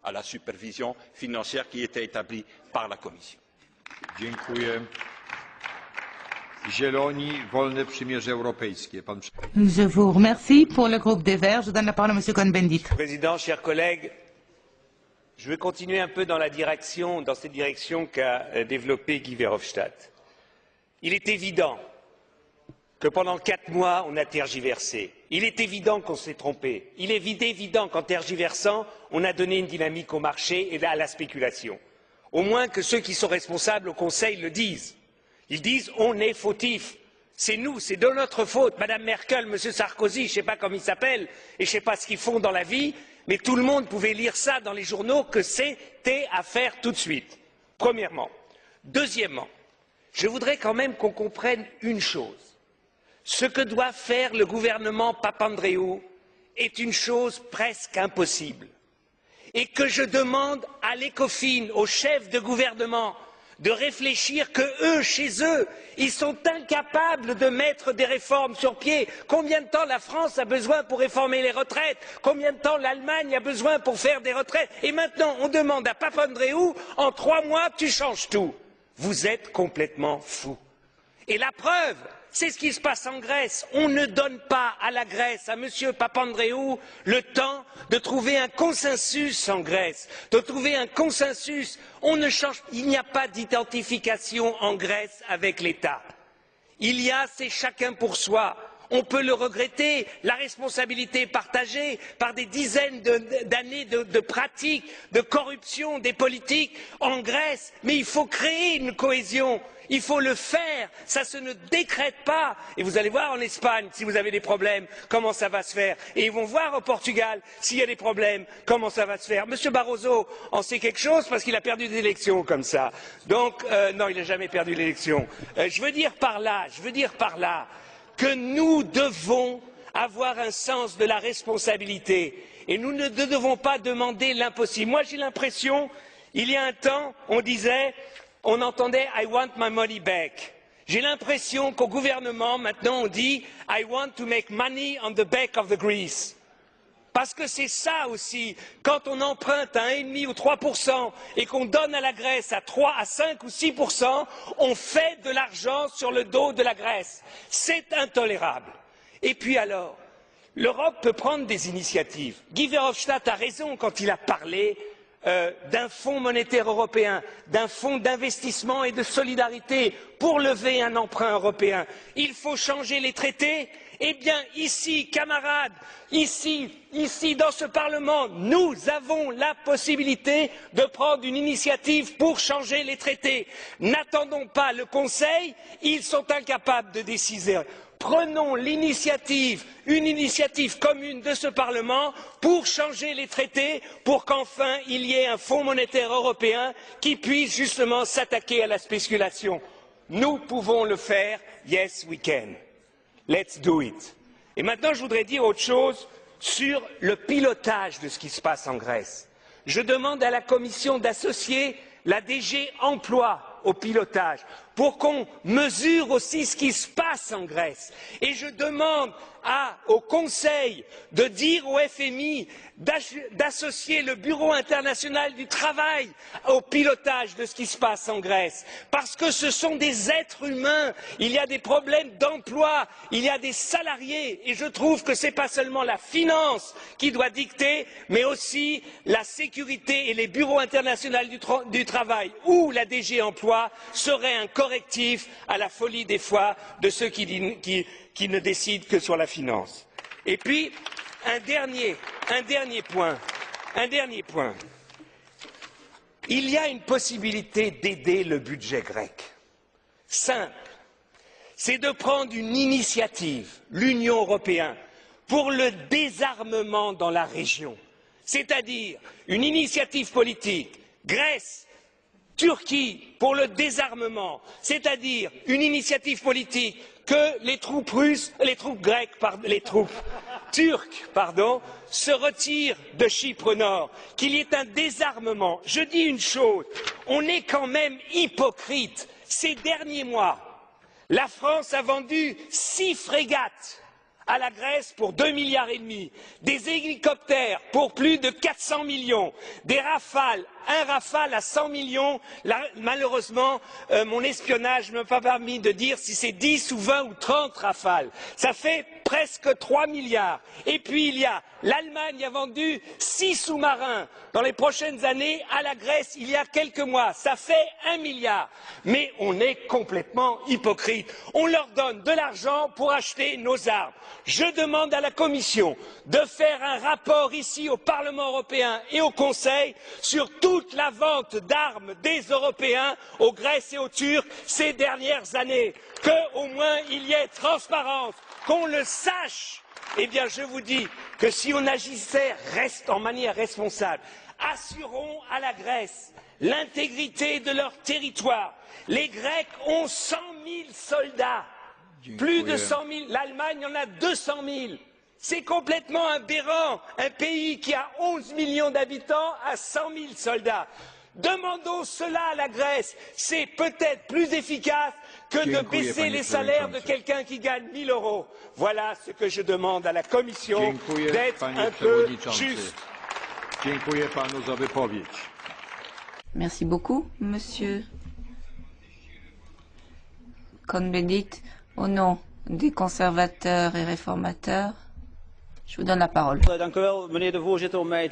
à la supervision financière qui était établie par la Commission. Dziękuję. Zieloni, Wolne Przymierze Europejskie. Je vous remercie. Pour le groupe des Verts, je donne la parole à M. Cohn-Bendit. Président, chers collègues, je vais continuer un peu dans cette direction qu'a développée Guy Verhofstadt. Il est évident que pendant 4 mois, on a tergiversé. Il est évident qu'on s'est trompé. Il est évident qu'en tergiversant, on a donné une dynamique au marché et à la spéculation. Au moins que ceux qui sont responsables au Conseil le disent. Ils disent on est fautifs. C'est nous, c'est de notre faute. Madame Merkel, Monsieur Sarkozy, je ne sais pas comment ils s'appellent et je ne sais pas ce qu'ils font dans la vie, mais tout le monde pouvait lire ça dans les journaux que c'était à faire tout de suite. Premièrement. Deuxièmement, je voudrais quand même qu'on comprenne une chose. Ce que doit faire le gouvernement Papandréou est une chose presque impossible. Et que je demande à l'ECOFIN, aux chefs de gouvernement, de réfléchir que eux, chez eux, ils sont incapables de mettre des réformes sur pied. Combien de temps la France a besoin pour réformer les retraites? Combien de temps l'Allemagne a besoin pour faire des retraites? Et maintenant, on demande à Papandréou, en 3 mois, tu changes tout. Vous êtes complètement fous. Et la preuve, c'est ce qui se passe en Grèce. On ne donne pas à la Grèce, à M. Papandréou, le temps de trouver un consensus en Grèce, de trouver un consensus. Il n'y a pas d'identification en Grèce avec l'État. C'est chacun pour soi. On peut le regretter, la responsabilité est partagée par des dizaines d'années de pratiques, de corruption des politiques en Grèce, mais il faut créer une cohésion. Il faut le faire, ça se ne décrète pas. Et vous allez voir en Espagne, si vous avez des problèmes, comment ça va se faire. Et ils vont voir au Portugal, s'il y a des problèmes, comment ça va se faire. Monsieur Barroso en sait quelque chose parce qu'il a perdu des élections comme ça. Donc, non, il n'a jamais perdu l'élection. Je veux dire par là que nous devons avoir un sens de la responsabilité. Et nous ne devons pas demander l'impossible. Moi, j'ai l'impression, il y a un temps, on entendait I want my money back. J'ai l'impression qu'au gouvernement, maintenant, on dit I want to make money on the back of the Greece. Parce que c'est ça aussi, quand on emprunte à 1,5 ou 3% et qu'on donne à la Grèce à 3, à 5 ou 6%, on fait de l'argent sur le dos de la Grèce. C'est intolérable. Et puis alors, l'Europe peut prendre des initiatives. Guy Verhofstadt a raison quand il a parlé d'un fonds monétaire européen, d'un fonds d'investissement et de solidarité pour lever un emprunt européen. Il faut changer les traités. Eh bien, ici, camarades, ici, dans ce Parlement, nous avons la possibilité de prendre une initiative pour changer les traités. N'attendons pas le Conseil, ils sont incapables de décider. Prenons l'initiative, une initiative commune de ce Parlement pour changer les traités, pour qu'enfin il y ait un fonds monétaire européen qui puisse justement s'attaquer à la spéculation. Nous pouvons le faire, yes we can. Let's do it. Et maintenant, je voudrais dire autre chose sur le pilotage de ce qui se passe en Grèce. Je demande à la Commission d'associer la DG Emploi au pilotage pour qu'on mesure aussi ce qui se passe en Grèce. Et je demande au Conseil de dire au FMI d'associer le Bureau international du travail au pilotage de ce qui se passe en Grèce. Parce que ce sont des êtres humains, il y a des problèmes d'emploi, il y a des salariés, et je trouve que ce n'est pas seulement la finance qui doit dicter, mais aussi la sécurité et les bureaux internationaux du travail ou la DG Emploi seraient un correctif à la folie des fois de ceux qui ne décident que sur la finance. Et puis, un dernier point. Il y a une possibilité d'aider le budget grec. Simple. C'est de prendre une initiative, l'Union européenne, pour le désarmement dans la région. C'est-à-dire une initiative politique, Grèce, Turquie, pour le désarmement, c'est-à-dire une initiative politique que les troupes turques, se retirent de Chypre Nord, qu'il y ait un désarmement. Je dis une chose, on est quand même hypocrite. Ces derniers mois, la France a vendu 6 frégates à la Grèce pour 2,5 milliards, des hélicoptères pour plus de 400 millions, des Rafales, un Rafale à 100 millions. Là, malheureusement, mon espionnage ne m'a pas permis de dire si c'est 10 ou 20 ou 30 Rafales. Ça fait presque 3 milliards. Et puis il y a l'Allemagne a vendu 6 sous-marins dans les prochaines années à la Grèce il y a quelques mois. Ça fait 1 milliard. Mais on est complètement hypocrite. On leur donne de l'argent pour acheter nos armes. Je demande à la Commission de faire un rapport ici au Parlement européen et au Conseil sur toute la vente d'armes des Européens aux Grecs et aux Turcs ces dernières années. Qu'au moins il y ait transparence, qu'on le sache. Eh bien, je vous dis que si on agissait en manière responsable, assurons à la Grèce l'intégrité de leur territoire. Les Grecs ont 100 000 soldats. Plus de 100 000, l'Allemagne en a 200 000. C'est complètement aberrant, un pays qui a 11 millions d'habitants a 100 000 soldats. Demandons cela à la Grèce, c'est peut-être plus efficace que de baisser les salaires de quelqu'un qui gagne 1 000 euros. Voilà ce que je demande à la Commission, d'être un peu juste. Dziękuję panu za wypowiedź. Merci beaucoup, monsieur Cohn-Bendit. Au nom des conservateurs et réformateurs, je vous donne la parole. Dank u wel, meneer de voorzitter, om mij